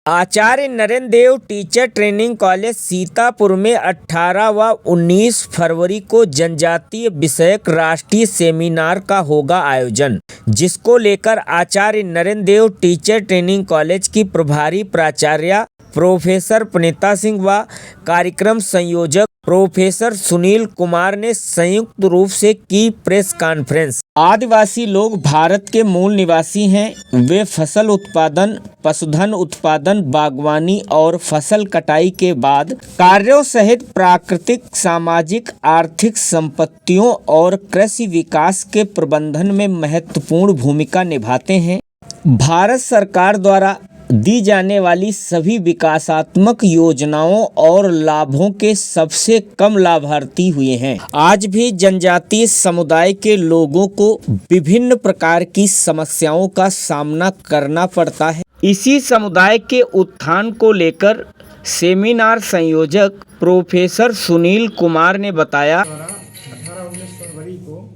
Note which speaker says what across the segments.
Speaker 1: आचार्य नरेंद्र देव teacher training college Sitapur में 18 व 19 फरवरी को जनजातीय विषयक राष्ट्रीय सेमिनार का होगा आयोजन, जिसको लेकर आचार्य नरेंद्र देव टीचर ट्रेनिंग कॉलेज की प्रभारी प्राचार्य प्रोफेसर पुनीता सिंह व कार्यक्रम संयोजक प्रोफेसर सुनील कुमार ने संयुक्त रूप से की प्रेस कॉन्फ्रेंस। आदिवासी लोग भारत के मूल निवासी हैं। वे फसल उत्पादन, पशुधन उत्पादन, बागवानी और फसल कटाई के बाद कार्यों सहित प्राकृतिक, सामाजिक, आर्थिक संपत्तियों और कृषि विकास के प्रबंधन में महत्वपूर्ण भूमिका निभाते हैं। भारत सरकार द्वारा दी जाने वाली सभी विकासात्मक योजनाओं और लाभों के सबसे कम लाभार्थी हुए हैं। आज भी जनजातीय समुदाय के लोगों को विभिन्न प्रकार की समस्याओं का सामना करना पड़ता है। इसी समुदाय के उत्थान को लेकर सेमिनार संयोजक प्रोफेसर सुनील कुमार ने बताया।
Speaker 2: 18-19 फरवरी को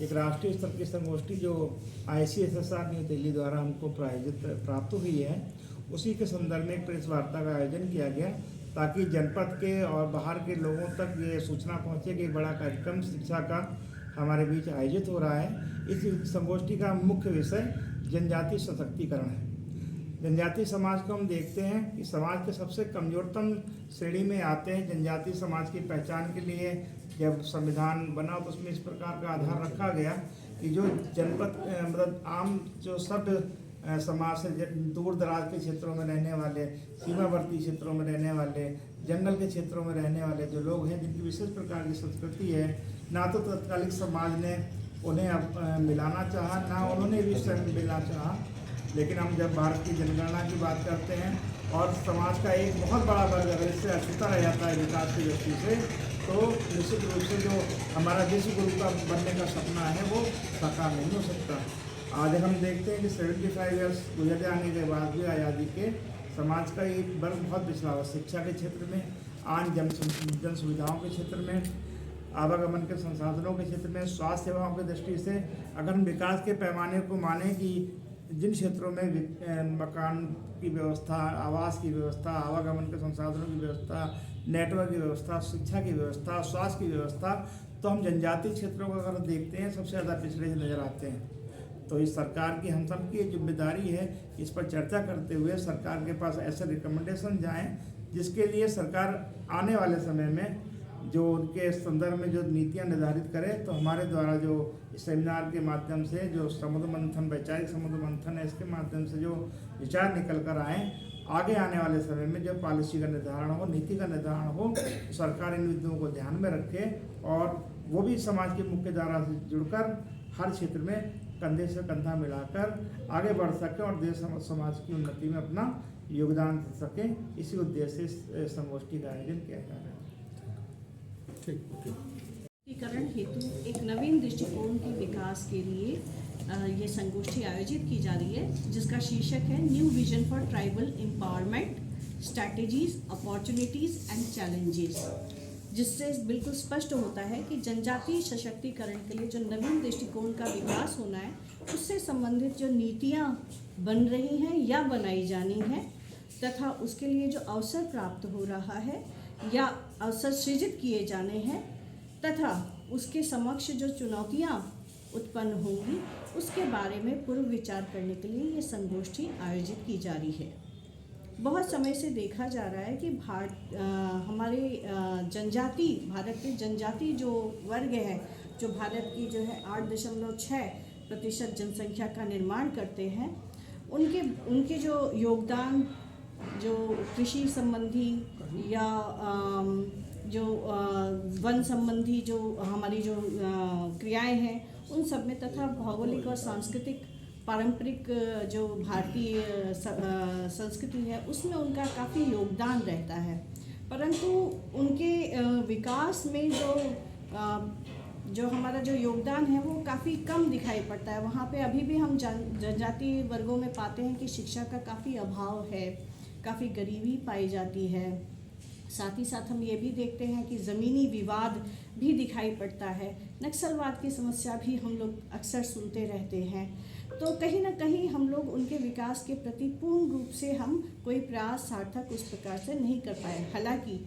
Speaker 2: एक राष्ट्रीय स्तर की संगोष्ठी जो ICSSR न्यू दिल्ली द्वारा हमको प्राप्त हुई है, उसी के संदर्भ में एक प्रेस वार्ता का आयोजन किया गया ताकि जनपद के और बाहर के लोगों तक ये सूचना पहुंचे कि एक बड़ा कार्यक्रम शिक्षा का हमारे बीच आयोजित हो रहा है। इस संगोष्ठी का मुख्य विषय जनजातीय सशक्तिकरण है। जनजातीय समाज को हम देखते हैं कि समाज के सबसे कमजोरतम श्रेणी में आते हैं। जनजातीय समाज की पहचान के लिए जब संविधान बना तो उसमें इस प्रकार का आधार रखा गया कि जो जनपद मतलब आम जो सब समाज से दूर दराज के क्षेत्रों में रहने वाले, सीमावर्ती क्षेत्रों में रहने वाले, जंगल के क्षेत्रों में रहने वाले जो लोग हैं, जिनकी विशेष प्रकार की संस्कृति है, ना तो तत्कालिक समाज ने उन्हें अब मिलाना चाहा, ना उन्होंने भी स्वयं मिलना चाहा। लेकिन हम जब भारत की जनगणना की बात करते हैं और समाज का एक बहुत बड़ा वर्ग अगर इससे अछूता रह जाता है विकास की दृष्टि से, तो निश्चित रूप से जो हमारा विश्व गुरु का बनने का सपना है वो साकार नहीं हो सकता। आज हम देखते हैं कि 75 ईयर्स गुजर जाने के बाद भी आज़ादी के समाज का एक वर्ग बहुत पिछड़ा हुआ, शिक्षा के क्षेत्र में, आम जन सुविधाओं के क्षेत्र में, आवागमन के संसाधनों के क्षेत्र में, स्वास्थ्य सेवाओं की दृष्टि से अगर हम विकास के पैमाने को माने कि जिन क्षेत्रों में मकान की व्यवस्था, आवास की व्यवस्था, आवागमन के संसाधनों की व्यवस्था, नेटवर्क की व्यवस्था, शिक्षा की व्यवस्था, स्वास्थ्य की व्यवस्था, तो हम जनजातीय क्षेत्रों को अगर देखते हैं सबसे ज़्यादा पिछड़े नज़र आते हैं। तो इस सरकार की हम सब की जिम्मेदारी है इस पर चर्चा करते हुए सरकार के पास ऐसे रिकमेंडेशन जाएं जिसके लिए सरकार आने वाले समय में जो उनके संदर्भ में जो नीतियां निर्धारित करे। तो हमारे द्वारा जो सेमिनार के माध्यम से जो समुद्र मंथन, वैचारिक समुद्र मंथन है, इसके माध्यम से जो विचार निकल कर आएँ, आगे आने वाले समय में जब पॉलिसी का निर्धारण हो, नीति का निर्धारण हो, तो सरकार इन मुद्दों को ध्यान में रखे और वो भी समाज की मुख्य धारा से जुड़कर हर क्षेत्र में कंधे से कंधा मिलाकर आगे बढ़ सके और देश समाज की उन्नति में अपना योगदान दे सके। इसी उद्देश्य से संगोष्ठी का आयोजन किया जा रहा है।
Speaker 3: सशक्तिकरण हेतु एक नवीन दृष्टिकोण के विकास के लिए ये संगोष्ठी आयोजित की जा रही है, जिसका शीर्षक है new vision for tribal empowerment, strategies, opportunities and challenges, जिससे बिल्कुल स्पष्ट होता है कि जनजातीय सशक्तिकरण के लिए जो नवीन दृष्टिकोण का विकास होना है, उससे संबंधित जो नीतियाँ बन रही हैं या बनाई जानी हैं तथा उसके लिए जो अवसर प्राप्त हो रहा है या अवसर सृजित किए जाने हैं तथा उसके समक्ष जो चुनौतियाँ उत्पन्न होंगी, उसके बारे में पूर्व विचार करने के लिए ये संगोष्ठी आयोजित की जा रही है। बहुत समय से देखा जा रहा है कि हमारे भारत के जनजाति जो वर्ग है, जो भारत की जो है 8.6% जनसंख्या का निर्माण करते हैं, उनके जो योगदान जो कृषि संबंधी या जो वन संबंधी जो हमारी जो क्रियाएं हैं उन सब में, तथा भौगोलिक और सांस्कृतिक पारंपरिक जो भारतीय संस्कृति है उसमें उनका काफ़ी योगदान रहता है, परंतु उनके विकास में जो हमारा जो योगदान है वो काफ़ी कम दिखाई पड़ता है। वहाँ पे अभी भी हम जनजातीय वर्गों में पाते हैं कि शिक्षा का काफ़ी अभाव है, काफ़ी गरीबी पाई जाती है। साथ ही साथ हम ये भी देखते हैं कि ज़मीनी विवाद भी दिखाई पड़ता है। नक्सलवाद की समस्या भी हम लोग अक्सर सुनते रहते हैं। तो कहीं ना कहीं हम लोग उनके विकास के प्रति पूर्ण रूप से हम कोई प्रयास सार्थक उस प्रकार से नहीं कर पाए। हालांकि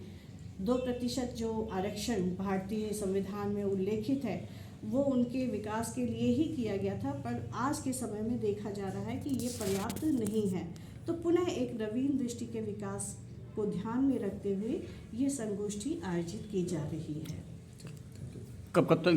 Speaker 3: 2% जो आरक्षण भारतीय संविधान में उल्लेखित है वो उनके विकास के लिए ही किया गया था, पर आज के समय में देखा जा रहा है कि ये पर्याप्त नहीं है। तो पुनः एक नवीन दृष्टि के विकास को ध्यान में रखते हुए ये संगोष्ठी आयोजित की जा रही है।
Speaker 4: कब तक